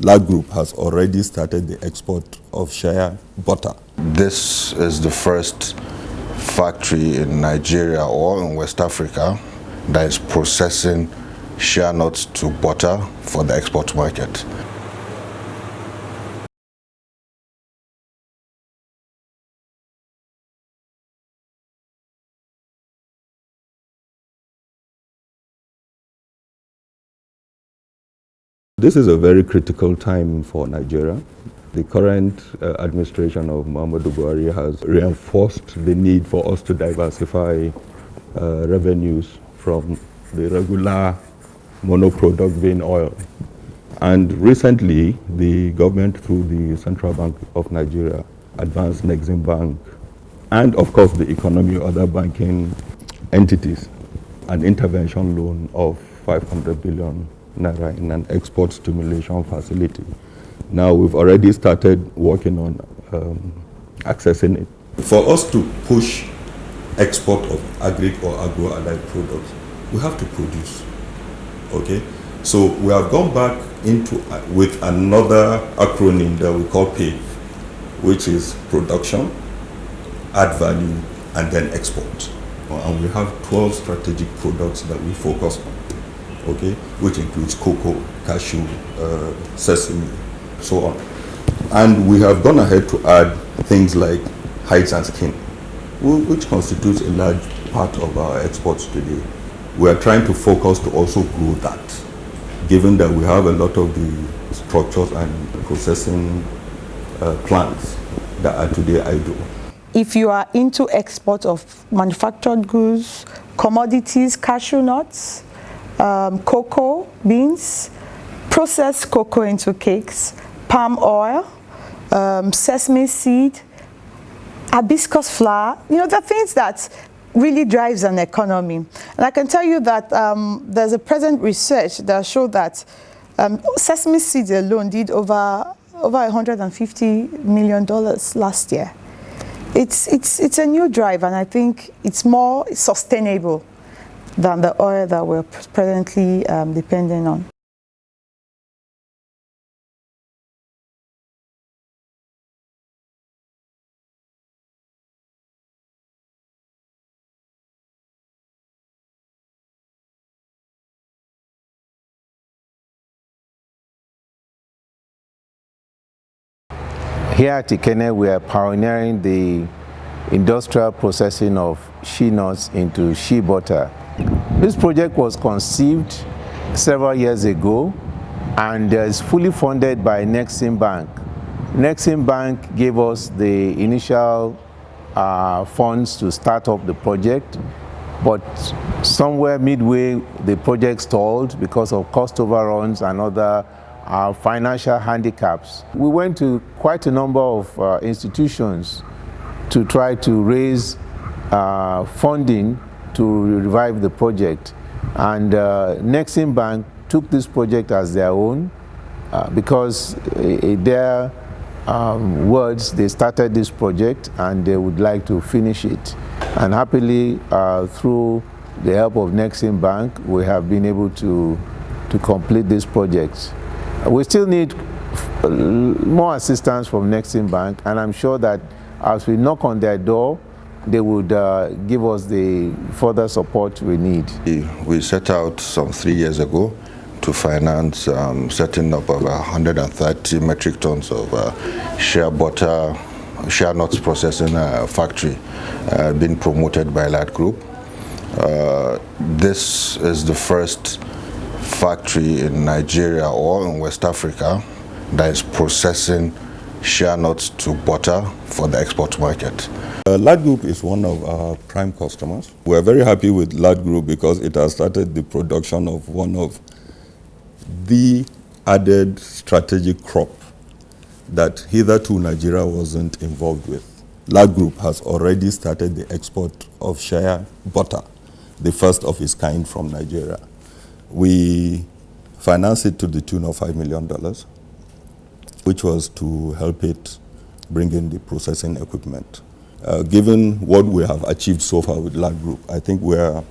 Ladgroup has already started the export of Shea butter. This is the first factory in Nigeria or in West Africa that is processing shea nuts to butter for the export market. This is a very critical time for Nigeria. The current administration of Muhammadu Buhari has reinforced the need for us to diversify revenues from the regular monoproduct being oil. And recently, the government through the Central Bank of Nigeria advanced Nexim Bank and of course the economy other banking entities an intervention loan of 500 billion naira in an export stimulation facility. Now we've already started working on accessing it. For us to push export of agri or agro-allied products, we have to produce, okay? So we have gone back into with another acronym that we call PAVE, which is production, add value, and then export. And we have 12 strategic products that we focus on, okay, which includes cocoa, cashew, sesame, so on. And we have gone ahead to add things like hides and skin, which constitutes a large part of our exports today. We are trying to focus to also grow that, given that we have a lot of the structures and processing plants that are today idle. If you are into export of manufactured goods, commodities, cashew nuts, cocoa beans, processed cocoa into cakes, palm oil, sesame seed, hibiscus flower, you know, the things that really drives an economy. And I can tell you that there's a present research that showed that sesame seeds alone did over $150 million last year. It's a new drive, and I think it's more sustainable than the oil that we're presently depending on. Here at Ikene, we are pioneering the industrial processing of shea nuts into shea butter. This project was conceived several years ago and is fully funded by Nexim Bank. Nexim Bank gave us the initial funds to start up the project, but somewhere midway the project stalled because of cost overruns and other financial handicaps. We went to quite a number of institutions to try to raise funding to revive the project, and Nexim Bank took this project as their own because in their words, they started this project and they would like to finish it. And happily, through the help of Nexim Bank, we have been able to complete this project. We still need more assistance from Nexim Bank, and I'm sure that as we knock on their door, they would give us the further support we need. We set out some 3 years ago to finance setting up of 130 metric tons of shea butter, shea nuts processing factory being promoted by Ladgroup. This is the first factory in Nigeria or in West Africa that is processing shea nuts to butter for the export market. Ladgroup is one of our prime customers. We're very happy with Ladgroup because it has started the production of one of the added strategic crop that hitherto Nigeria wasn't involved with. Ladgroup has already started the export of Shea butter, the first of its kind from Nigeria. We financed it to the tune of $5 million, which was to help it bring in the processing equipment. Given what we have achieved so far with Ladgroup, I think we are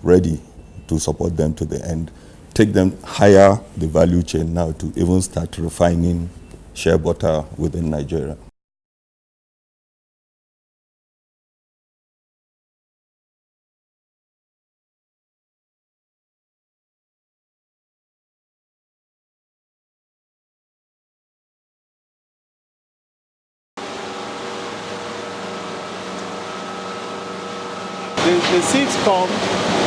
ready to support them to the end take them higher the value chain now to even start refining shea butter within Nigeria. The seeds come,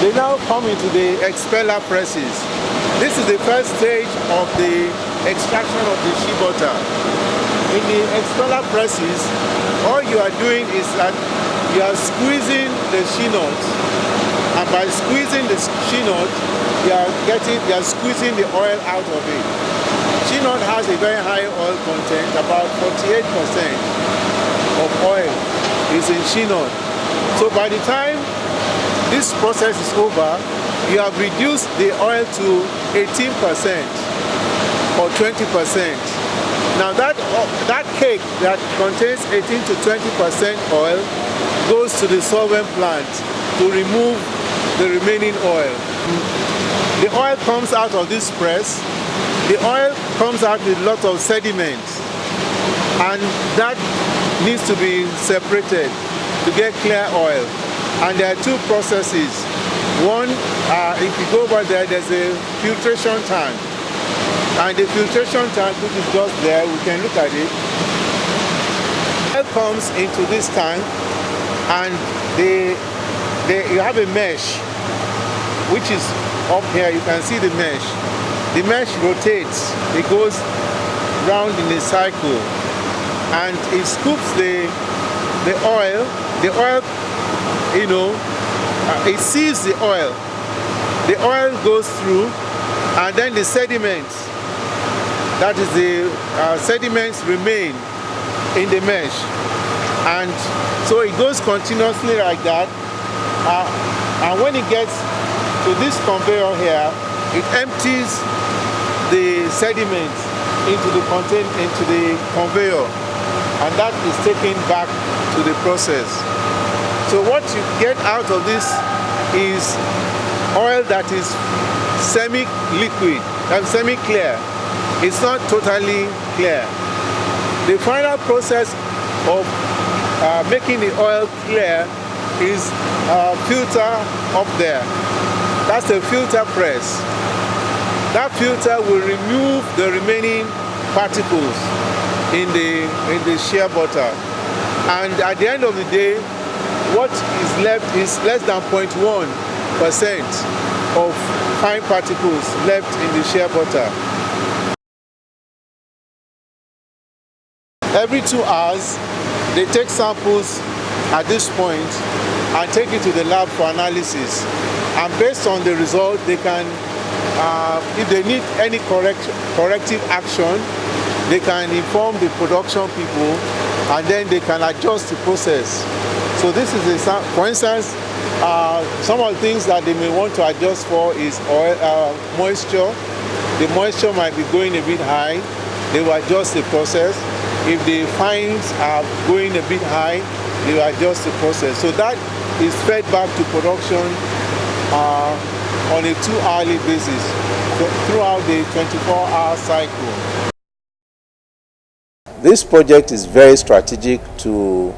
they now come into the expeller presses. This is the first stage of the extraction of the shea butter. In the expeller presses, all you are doing is that you are squeezing the shea nut, and by squeezing the shea nut, you are squeezing the oil out of it. Shea nut has a very high oil content, about 48% of oil is in shea nut. So by the time this process is over, you have reduced the oil to 18% or 20%. Now that cake that contains 18 to 20% oil goes to the solvent plant to remove the remaining oil. The oil comes out of this press. The oil comes out with a lot of sediment, and that needs to be separated to get clear oil. And there are two processes. One, if you go over there, there's a filtration tank. And the filtration tank, which is just there, we can look at it. Oil comes into this tank, and you have a mesh, which is up here. You can see the mesh. The mesh rotates. It goes round in a cycle, and it scoops the oil. The oil, it sieves the oil. The oil goes through, and then the sediments, that is the sediments remain in the mesh. And so it goes continuously like that. And when it gets to this conveyor here, it empties the sediments into the conveyor, and that is taken back to the process. So what you get out of this is oil that is semi-liquid and semi-clear. It's not totally clear. The final process of making the oil clear is a filter up there. That's the filter press. That filter will remove the remaining particles in the shea butter. And at the end of the day, what is left is less than 0.1% of fine particles left in the shea butter. Every 2 hours, they take samples at this point and take it to the lab for analysis. And based on the result, they can, if they need any corrective action, they can inform the production people, and then they can adjust the process. So this is for instance, some of the things that they may want to adjust for is oil, moisture. The moisture might be going a bit high. They will adjust the process. If the fines are going a bit high, they will adjust the process. So that is fed back to production on a 2-hourly basis, so throughout the 24-hour cycle. This project is very strategic to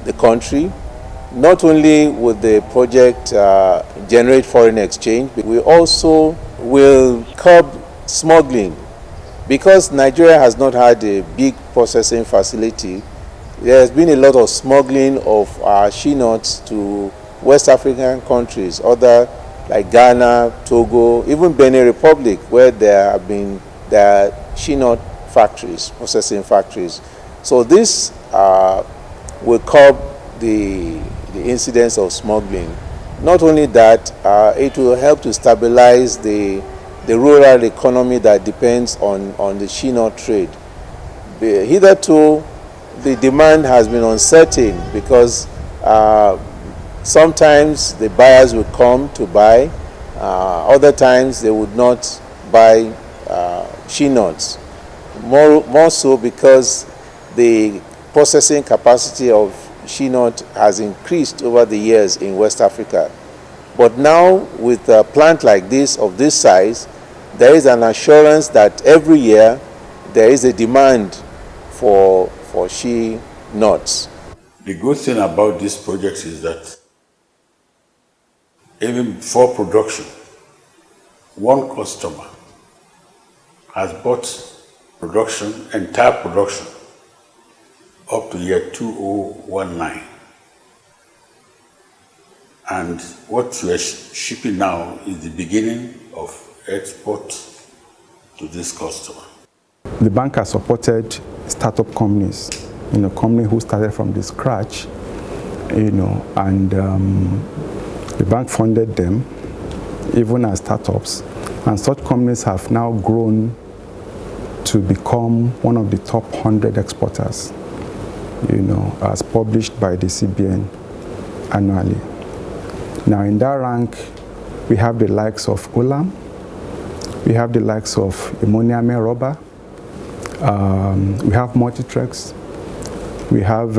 the country. Not only will the project generate foreign exchange, but we also will curb smuggling. Because Nigeria has not had a big processing facility, there has been a lot of smuggling of our shea nuts to West African countries, other like Ghana, Togo, even Benin Republic, where there are shea nut factories, processing factories. So this will curb the incidence of smuggling. Not only that, it will help to stabilize the rural economy that depends on the shea nut trade. Hitherto, the demand has been uncertain because sometimes the buyers will come to buy, other times they would not buy shea nuts. More so because the processing capacity of shea nut has increased over the years in West Africa. But now with a plant like this, of this size, there is an assurance that every year there is a demand for Shea nuts. The good thing about this project is that even before production, one customer has bought entire production up to year 2019. And what we are shipping now is the beginning of export to this customer. The bank has supported startup companies, companies who started from the scratch, and the bank funded them even as startups, and such companies have now grown to become one of the top 100 exporters, as published by the CBN annually. Now in that rank, we have the likes of Olam, we have the likes of Ammonium Rubber, we have Multitrex, we have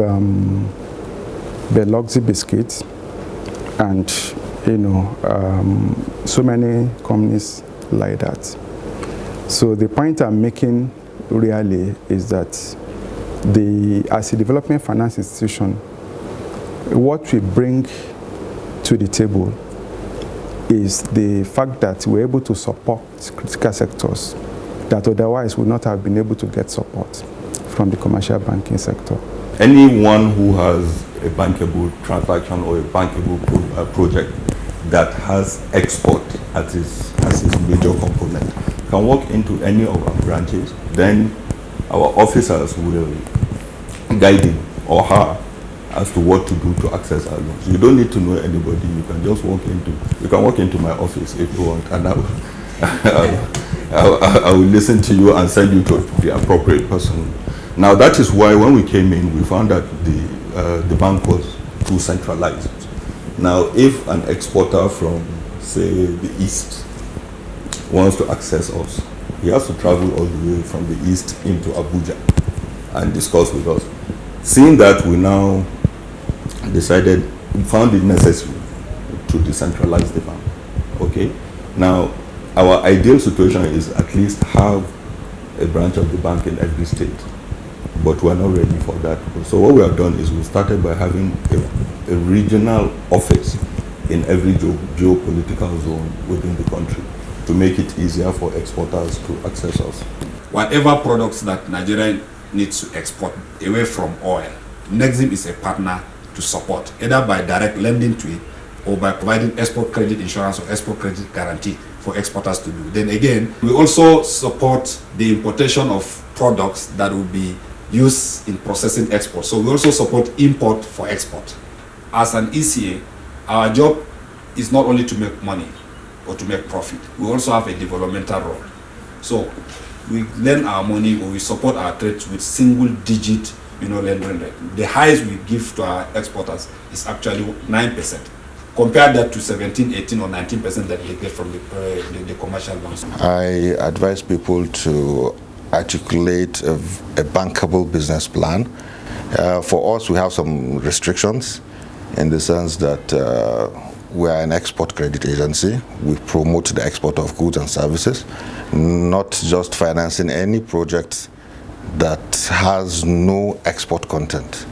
Biloxi Biscuits, and so many companies like that. So the point I'm making really is that as a development finance institution, what we bring to the table is the fact that we're able to support critical sectors that otherwise would not have been able to get support from the commercial banking sector. Anyone who has a bankable transaction or a bankable project that has export as its major component can walk into any of our branches. Then our officers will guide him or her as to what to do to access our loans. You don't need to know anybody. You can just walk into my office if you want, and I will listen to you and send you to the appropriate person. Now that is why when we came in, we found that the bank was too centralized. Now if an exporter from, say, the east wants to access us, he has to travel all the way from the east into Abuja and discuss with us. Seeing that, we now found it necessary to decentralize the bank. Okay? Now, our ideal situation is at least have a branch of the bank in every state, but we're not ready for that. So what we have done is we started by having a regional office in every geopolitical zone within the country to make it easier for exporters to access us. Whatever products that Nigeria needs to export away from oil, Nexim is a partner to support, either by direct lending to it or by providing export credit insurance or export credit guarantee for exporters to do. Then again, we also support the importation of products that will be used in processing export. So we also support import for export. As an ECA, our job is not only to make money or to make profit. We also have a developmental role. So we lend our money or we support our trade with single-digit lending rate. The highest we give to our exporters is actually 9%. Compare that to 17, 18, or 19% that they get from the commercial banks. I advise people to articulate a bankable business plan. For us, we have some restrictions in the sense that we are an export credit agency. We promote the export of goods and services, not just financing any project that has no export content.